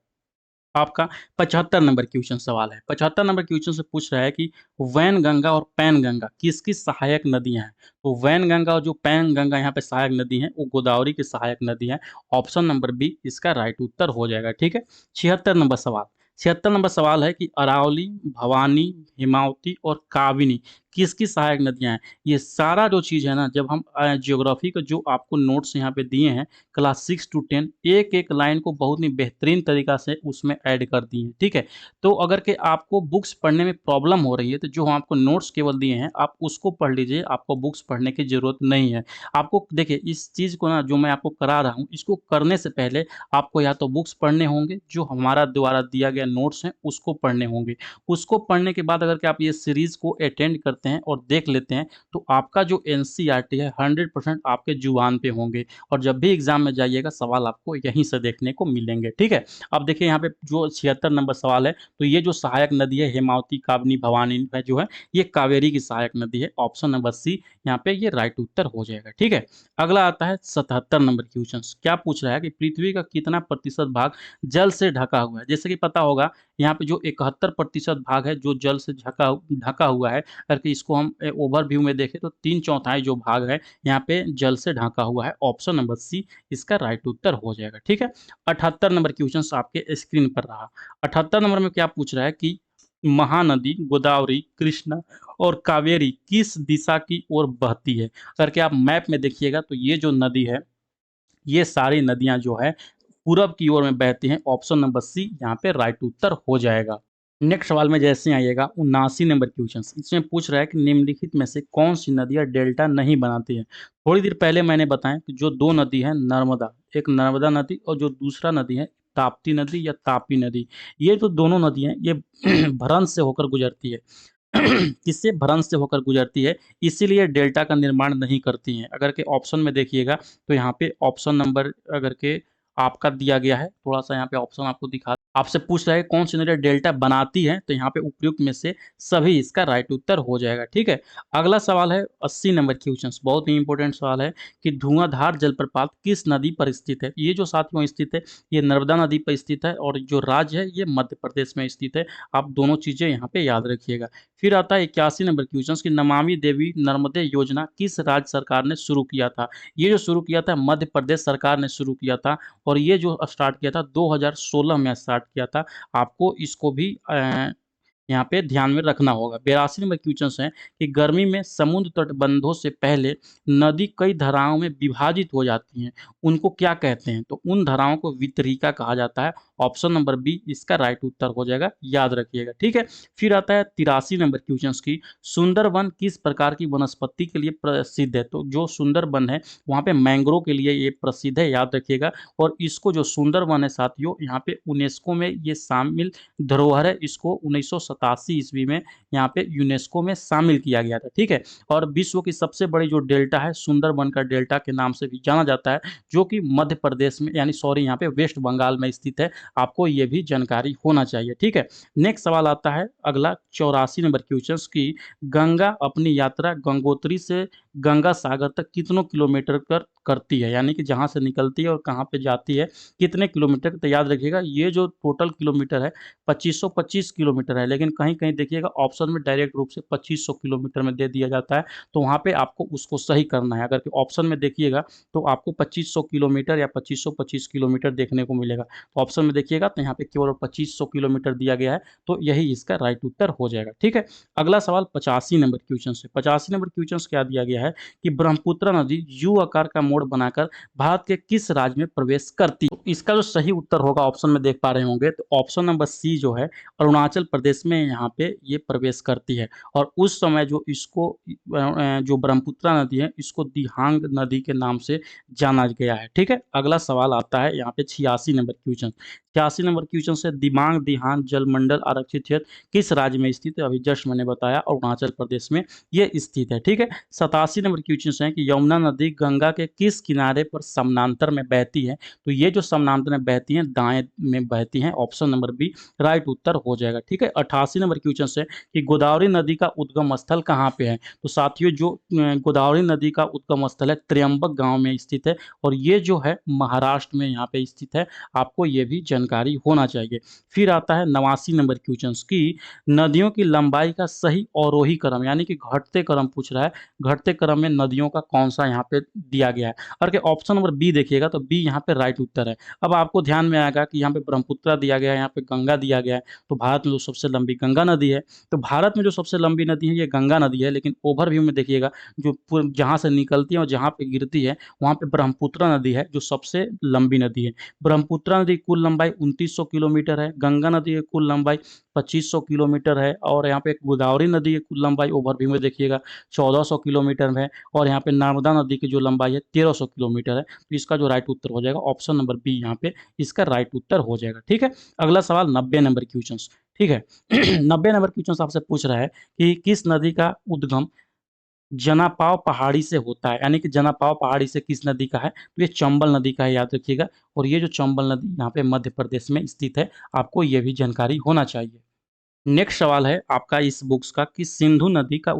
आपका 75 नंबर क्वेश्चन सवाल है। 75 नंबर क्वेश्चन से पूछ रहा है कि वैनगंगा और पैनगंगा किसकी सहायक नदियाँ हैं? तो वैनगंगा और जो पैनगंगा यहाँ पे सहायक नदी हैं, वो गोदावरी की सहायक नदी हैं। ऑप्शन नंबर बी इसका राइट उत्तर हो जाएगा, ठीक है? 76 नंबर सवाल। 76 नंबर सवाल है कि अरावली, भवानी, हिमावती और काबिनी किसकी सहायक नदियाँ हैं? ये सारा जो चीज़ है ना, जब हम ज्योग्राफी का जो आपको नोट्स यहाँ पे दिए हैं क्लास 6 टू 10, एक-एक लाइन को बहुत ही बेहतरीन तरीक़ा से उसमें ऐड कर दिए हैं, ठीक है? तो अगर के आपको बुक्स पढ़ने में प्रॉब्लम हो रही है, तो जो हम आपको नोट्स केवल दिए हैं, आप उसको पढ़ लीजिए, आपको बुक्स पढ़ने की ज़रूरत नहीं है। आपको देखिए, इस चीज़ को ना जो मैं आपको करा रहा हूँ, इसको करने से पहले आपको या तो बुक्स पढ़ने होंगे, जो हमारा द्वारा दिया गया नोट्स हैं, उसको पढ़ने होंगे। उसको पढ़ने के बाद अगर के आप ये सीरीज़ को अटेंड करते हैं और देख लेते हैं, तो आपका जो एनसीईआरटी है 100% आपके जुबान पे होंगे और जब भी एग्ज़ाम में जाइएगा सवाल आपको यहीं से देखने को मिलेंगे, ठीक है? अब देखिए यहाँ पे जो 76 नंबर सवाल है, तो ये जो सहायक नदी है हेमावती, काबनी, भवानी है जो है, ये कावेरी की सहायक नदी है। ऑप्शन नंबर सी यहाँ पे ये राइट उत्तर हो जाएगा, ठीक है? अगला आता है 77 नंबर क्वेश्चन, क्या पूछ रहा है कि पृथ्वी का कितना प्रतिशत भाग जल से ढका हुआ है? जैसे कि पता होगा यहाँ पे जो 71% भाग है जो जल से ढका ढका हुआ है, करके इसको हम ओवरव्यू में देखें तो 3/4 जो भाग है यहाँ पे जल से ढका हुआ है। ऑप्शन नंबर सी इसका राइट उत्तर हो जाएगा, ठीक है? 78 नंबर क्वेश्चन आपके स्क्रीन पर रहा। 78 नंबर में क्या पूछ रहा है कि महानदी गोदावरी, कृष्णा और कावेरी किस दिशा की ओर बहती है? करके आप मैप में देखिएगा तो ये जो नदी है, ये सारी नदियाँ जो है पूरब की ओर में बहती हैं। ऑप्शन नंबर सी यहाँ पे राइट उत्तर हो जाएगा। नेक्स्ट सवाल में जैसे ही आइएगा 79 नंबर क्वेश्चन, इसमें पूछ रहा है कि निम्नलिखित में से कौन सी नदियाँ डेल्टा नहीं बनाती है? थोड़ी देर पहले मैंने बताया कि जो 2 नदी हैं नर्मदा, एक नर्मदा नदी और जो दूसरा नदी है ताप्ती नदी या तापी नदी, ये जो दोनों नदी हैं ये भ्रंश से होकर गुजरती है। किससे? भ्रंश से होकर गुजरती है, इसीलिए डेल्टा का निर्माण नहीं करती हैं। अगर के ऑप्शन में देखिएगा तो यहाँ पे ऑप्शन नंबर अगर के आपका दिया गया है, थोड़ा-सा यहाँ पे ऑप्शन आपको दिखा आपसे पूछ रहा है कौन सी नदी डेल्टा बनाती है, तो यहाँ पे उपयुक्त में से सभी इसका राइट उत्तर हो जाएगा, ठीक है? अगला सवाल है 80 नंबर क्वेश्चन, बहुत ही इंपॉर्टेंट सवाल है कि धुआंधार जलप्रपात किस नदी पर स्थित है? ये जो साथियों स्थित है, ये नर्मदा नदी पर स्थित है और जो राज्य है ये मध्य प्रदेश में स्थित है। आप दोनों चीज़ें यहाँ पे याद रखिएगा। फिर आता है 81 नंबर क्वेश्चन कि नमामि देवी नर्मदे योजना किस राज्य सरकार ने शुरू किया था? ये जो शुरू किया था मध्य प्रदेश सरकार ने शुरू किया था और ये जो स्टार्ट किया था 2016 में स्टार्ट किया था। आपको इसको भी यहाँ पे ध्यान में रखना होगा। 82 नंबर क्वेश्चन है कि गर्मी में समुद्र तटबंधों से पहले नदी कई धाराओं में विभाजित हो जाती हैं, उनको क्या कहते हैं? तो उन धाराओं को वितरिका कहा जाता है। ऑप्शन नंबर बी इसका राइट उत्तर हो जाएगा, याद रखिएगा। ठीक है, फिर आता है 83 नंबर क्वेश्चन की, सुंदरवन किस प्रकार की वनस्पति के लिए प्रसिद्ध है? तो जो सुंदरवन है वहाँ पे मैंग्रोव के लिए ये प्रसिद्ध है, याद रखिएगा। और इसको जो सुंदरवन है साथियों, यहाँ पे यूनेस्को में ये शामिल धरोहर है, इसको 1987 ईस्वी में यहाँ पे यूनेस्को में शामिल किया गया था। ठीक है, और विश्व की सबसे बड़ी जो डेल्टा है सुंदरबन का डेल्टा के नाम से भी जाना जाता है, जो कि मध्य प्रदेश में यानी सॉरी यहाँ पे वेस्ट बंगाल में स्थित है। आपको ये भी जानकारी होना चाहिए। ठीक है, नेक्स्ट सवाल आता है अगला 84 नंबर क्वेश्चन की, गंगा अपनी यात्रा गंगोत्री से गंगा सागर तक कितनों किलोमीटर कर करती है? यानी कि जहाँ से निकलती है और कहाँ पे जाती है, कितने किलोमीटर? तो याद रखिएगा ये जो टोटल किलोमीटर है 2525 किलोमीटर है, लेकिन कहीं कहीं देखिएगा ऑप्शन में डायरेक्ट रूप से 2500 किलोमीटर में दे दिया जाता है, तो वहाँ पे आपको उसको सही करना है। अगर ऑप्शन में देखिएगा तो आपको 2500 किलोमीटर या 2525 किलोमीटर देखने को मिलेगा, तो ऑप्शन में देखिएगा तो यहाँ पे केवल 2500 किलोमीटर दिया गया है, तो यही इसका राइट उत्तर हो जाएगा। ठीक है, अगला सवाल 85 नंबर क्वेश्चन से, 85 नंबर क्वेश्चन क्या दिया गया है कि ब्रह्मपुत्र नदी यू आकार का मोड़ बनाकर भारत के किस राज्य में प्रवेश करती है? तो इसका जो सही उत्तर होगा ऑप्शन में देख पा रहे होंगे, तो ऑप्शन नंबर सी जो है अरुणाचल प्रदेश में यहाँ पे ये प्रवेश करती है। और उस समय जो इसको जो ब्रह्मपुत्र नदी है इसको दिहांग नदी के नाम से जाना गया है। ठीक है, अगला सवाल आता है यहाँ पे 86 नंबर क्वेश्चन, 86 नंबर क्वेश्चन से दिबांग दिहांग जलमंडल आरक्षित क्षेत्र किस राज्य में स्थित है? अभी जस्ट मैंने बताया अरुणाचल प्रदेश में ये स्थित है। ठीक है, 87 नंबर क्वेश्चन है कि यमुना नदी गंगा के किस किनारे पर समानांतर में बहती है? तो ये जो समानांतर में बहती है दाएं में बहती है, ऑप्शन नंबर बी राइट उत्तर हो जाएगा। ठीक है, 88 नंबर क्वेश्चन है कि गोदावरी नदी का उद्गम स्थल कहाँ पे है? तो साथियों जो गोदावरी नदी का उद्गम स्थल है त्र्यंबक गांव में स्थित है, और ये जो है महाराष्ट्र में यहाँ पे स्थित है, आपको ये भी जानकारी होना चाहिए। फिर आता है 89 नंबर क्वेश्चन की, नदियों की लंबाई का सही अवरोही क्रम यानी कि घटते क्रम पूछ रहा है, घटते क्रम में नदियों का कौन सा यहाँ पे दिया गया है? और के ऑप्शन नंबर बी देखिएगा तो बी यहाँ पे राइट उत्तर है। अब आपको ध्यान में आएगा कि यहाँ पे ब्रह्मपुत्र दिया गया है, यहाँ पे गंगा दिया गया है, तो भारत में जो सबसे लंबी गंगा नदी है, तो भारत में जो सबसे लंबी नदी है ये गंगा नदी है, लेकिन ओवरव्यू में देखिएगा जो जहाँ से निकलती है और जहाँ पे गिरती है वहाँ पे ब्रह्मपुत्र नदी है जो सबसे लंबी नदी है। ब्रह्मपुत्र नदी कुल लंबाई 2900 किलोमीटर है, गंगा नदी की कुल लंबाई 2500 किलोमीटर है, और यहाँ पे गोदावरी नदी की कुल लंबाई ओवरव्यू में देखिएगा 1400 किलोमीटर है, और यहाँ पे नर्मदा नदी की जो लंबाई है 1300 किलोमीटर है। तो इसका जो राइट उत्तर हो जाएगा ऑप्शन नंबर बी यहाँ पे इसका राइट उत्तर हो जाएगा। ठीक है, अगला सवाल 90 नंबर क्वेश्चन। ठीक है 90 नंबर क्वेश्चन आपसे पूछ रहा है कि किस नदी का उद्गम जनापाव पहाड़ी से होता है? यानी कि जनापाव पहाड़ी से किस नदी का है? तो ये चंबल नदी का है, याद रखिएगा। और ये जो चंबल नदी यहाँ पे मध्य प्रदेश में स्थित है, आपको ये भी जानकारी होना चाहिए। नेक्स्ट सवाल है आपका इस बुक्स का कि सिंधु नदी का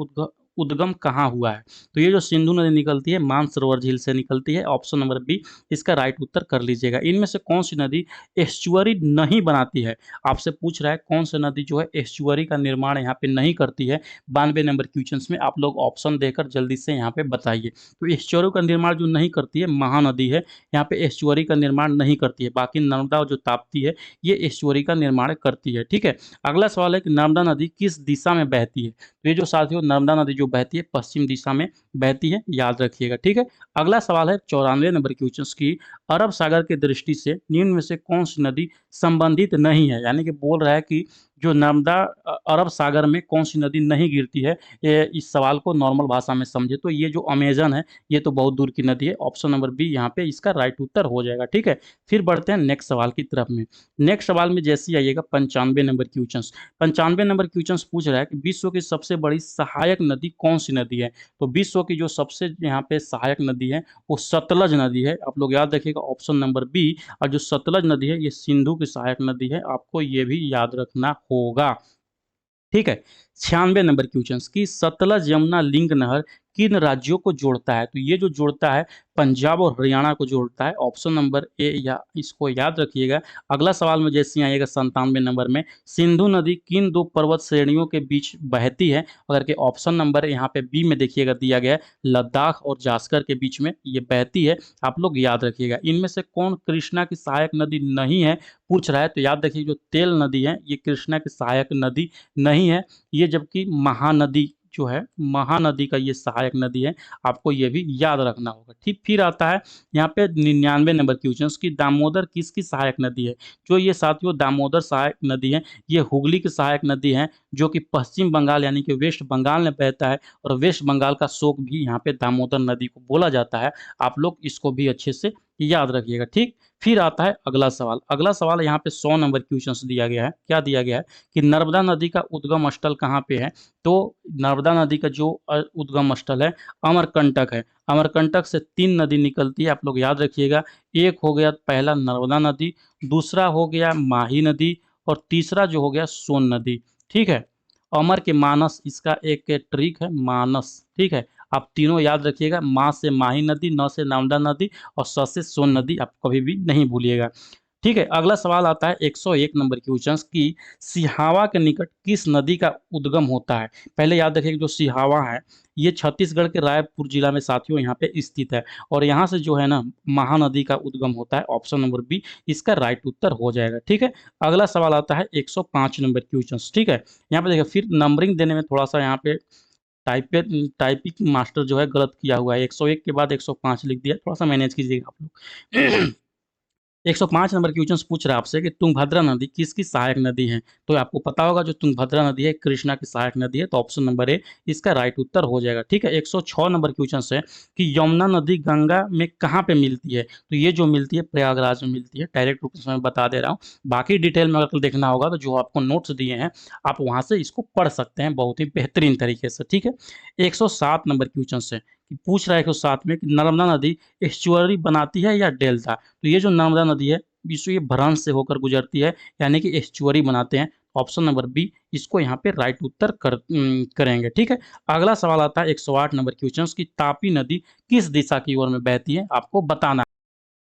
उद्गम कहाँ हुआ है? तो ये जो सिंधु नदी निकलती है मानसरोवर झील से निकलती है, ऑप्शन नंबर बी इसका राइट उत्तर कर लीजिएगा। इनमें से कौन सी नदी एस्चुअरी नहीं बनाती है? आपसे पूछ रहा है कौन सी नदी जो है एस्चुअरी का निर्माण यहाँ पे नहीं करती है। 92 नंबर क्वेश्चन में आप लोग ऑप्शन देकर जल्दी से यहाँ पे बताइए। तो एस्चुअरी का निर्माण जो नहीं करती है महानदी है, यहाँ पे एस्चुअरी का निर्माण नहीं करती है। बाकी नर्मदा जो ताप्ती है ये एस्चुअरी का निर्माण करती है। ठीक है, अगला सवाल है कि नर्मदा नदी किस दिशा में बहती है? तो ये जो साथियों नर्मदा नदी जो बहती है पश्चिम दिशा में बहती है, याद रखिएगा। ठीक है, अगला सवाल है 94 नंबर क्वेश्चन की, अरब सागर की दृष्टि से निम्न में से कौन सी नदी संबंधित नहीं है? यानी कि बोल रहा है कि जो नर्मदा अरब सागर में कौन सी नदी नहीं गिरती है, ये इस सवाल को नॉर्मल भाषा में समझे तो ये जो अमेजन है ये तो बहुत दूर की नदी है, ऑप्शन नंबर बी यहाँ पे इसका राइट उत्तर हो जाएगा। ठीक है, फिर बढ़ते हैं नेक्स्ट सवाल की तरफ में। नेक्स्ट सवाल में जैसे ही आइएगा 95 नंबर क्वेश्चन, 95 नंबर क्वेश्चन पूछ रहा है कि विश्व की सबसे बड़ी सहायक नदी कौन सी नदी है? तो विश्व की जो सबसे यहाँ पे सहायक नदी है वो सतलज नदी है, आप लोग याद रखिएगा ऑप्शन नंबर बी। और जो सतलज नदी है ये सिंधु की सहायक नदी है, आपको ये भी याद रखना होगा। ठीक है, 96 नंबर क्वेश्चन की सतलज यमुना लिंक नहर किन राज्यों को जोड़ता है? तो ये जो जोड़ता है पंजाब और हरियाणा को जोड़ता है, ऑप्शन नंबर ए, या इसको याद रखिएगा। अगला सवाल में जैसे आएगा 97 नंबर में, सिंधु नदी किन दो पर्वत श्रेणियों के बीच बहती है? अगर के ऑप्शन नंबर यहाँ पे बी में देखिएगा दिया गया है, लद्दाख और जास्कर के बीच में ये बहती है, आप लोग याद रखिएगा। इनमें से कौन कृष्णा की सहायक नदी नहीं है पूछ रहा है, तो याद रखिए जो तेल नदी है ये कृष्णा की सहायक नदी नहीं है, ये जबकि महानदी जो है महानदी का ये सहायक नदी है, आपको ये भी याद रखना होगा। ठीक, फिर आता है यहाँ पे 99 नंबर क्वेश्चन कि दामोदर किसकी सहायक नदी है। जो ये साथियों दामोदर सहायक नदी है, ये हुगली की सहायक नदी है, जो कि पश्चिम बंगाल यानी कि वेस्ट बंगाल में बहता है, और वेस्ट बंगाल का शोक भी यहाँ पे दामोदर नदी को बोला जाता है। आप लोग इसको भी अच्छे से याद रखिएगा। ठीक, फिर आता है अगला सवाल। अगला सवाल यहाँ पे 100 नंबर क्वेश्चन दिया गया है। क्या दिया गया है कि नर्मदा नदी का उद्गम स्थल कहाँ पे है। तो नर्मदा नदी का जो उद्गम स्थल है अमरकंटक है। अमरकंटक से 3 नदी निकलती है, आप लोग याद रखिएगा। एक हो गया पहला नर्मदा नदी, दूसरा हो गया माही नदी, और तीसरा जो हो गया सोन नदी। ठीक है, अमर के मानस इसका एक ट्रिक है, मानस। ठीक है, आप तीनों याद रखिएगा, माँ से माही नदी, न से नर्मदा नदी, और स से सोन नदी, आप कभी भी नहीं भूलिएगा। ठीक है, अगला सवाल आता है 101 नंबर क्वेश्चन की सिहावा के निकट किस नदी का उद्गम होता है। पहले याद रखिए जो सिहावा है ये छत्तीसगढ़ के रायपुर जिला में साथियों यहाँ पे स्थित है, और यहाँ से जो है ना महानदी का उद्गम होता है। ऑप्शन नंबर बी इसका राइट उत्तर हो जाएगा। ठीक है, अगला सवाल आता है 105 नंबर क्वेश्चन। ठीक है, यहाँ पे देखिए फिर नंबरिंग देने में थोड़ा सा यहाँ पे टाइपिंग मास्टर जो है गलत किया हुआ है, 101 के बाद 105 लिख दिया, थोड़ा सा मैनेज कीजिएगा आप लोग। 105 नंबर क्वेश्चन पूछ रहा है आपसे कि तुंगभद्रा नदी किसकी सहायक नदी है। तो आपको पता होगा जो तुंगभद्रा नदी है कृष्णा की सहायक नदी है, तो ऑप्शन नंबर ए इसका राइट उत्तर हो जाएगा। ठीक है, 106 नंबर क्वेश्चन है कि यमुना नदी गंगा में कहाँ पे मिलती है। तो ये जो मिलती है प्रयागराज में मिलती है, डायरेक्ट रूप से मैं बता दे रहा हूँ। बाकी डिटेल में अगर देखना होगा तो जो आपको नोट्स दिए हैं आप वहाँ से इसको पढ़ सकते हैं बहुत ही बेहतरीन तरीके से। ठीक है, 107 नंबर क्वेश्चन से कि पूछ रहा है 107 में कि नर्मदा नदी एस्चुअरी बनाती है या डेल्टा। तो ये जो नर्मदा नदी है विश्व ये भ्रंश से होकर गुजरती है, यानी कि एस्चुअरी बनाते हैं। ऑप्शन नंबर बी इसको यहाँ पे राइट उत्तर करेंगे। ठीक है, अगला सवाल आता है 108 नंबर क्वेश्चन की तापी नदी किस दिशा की ओर में बहती है, आपको बताना।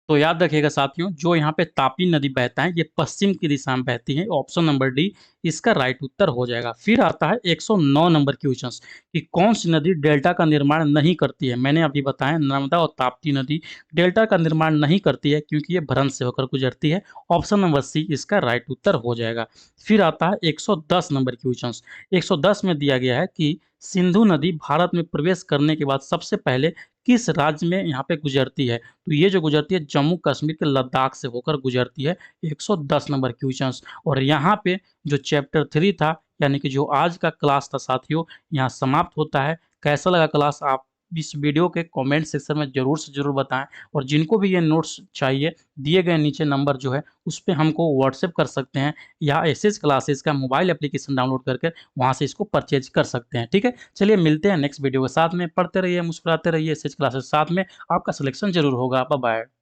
तो याद रखिएगा साथियों जो यहाँ पे तापी नदी बहता है ये पश्चिम की दिशा में बहती है। ऑप्शन नंबर डी इसका राइट उत्तर हो जाएगा। फिर आता है 109 नंबर क्वेश्चन कि कौन सी नदी डेल्टा का निर्माण नहीं करती है। मैंने अभी बताया नर्मदा और ताप्ती नदी डेल्टा का निर्माण नहीं करती है क्योंकि ये भ्रंश से होकर गुजरती है। ऑप्शन नंबर सी इसका राइट उत्तर हो जाएगा। फिर आता है 110 नंबर क्वेश्चन। 110 में दिया गया है कि सिंधु नदी भारत में प्रवेश करने के बाद सबसे पहले किस राज्य में यहाँ पे गुजरती है। तो ये जो गुजरती है जम्मू कश्मीर के लद्दाख से होकर गुजरती है। 110 नंबर क्वेश्चन। और यहाँ पे जो चैप्टर 3 था यानी कि जो आज का क्लास था साथियों यहाँ समाप्त होता है। कैसा लगा क्लास आप इस वीडियो के कमेंट सेक्शन में जरूर से जरूर बताएं, और जिनको भी ये नोट्स चाहिए दिए गए नीचे नंबर जो है उस पर हमको व्हाट्सएप कर सकते हैं, या एसएस क्लासेस का मोबाइल एप्लीकेशन डाउनलोड करके वहाँ से इसको परचेज कर सकते हैं। ठीक है, चलिए मिलते हैं नेक्स्ट वीडियो के साथ में। पढ़ते रहिए, मुस्कुराते रहिए, एसएस क्लासेस साथ में आपका सिलेक्शन जरूर होगा। Bye bye.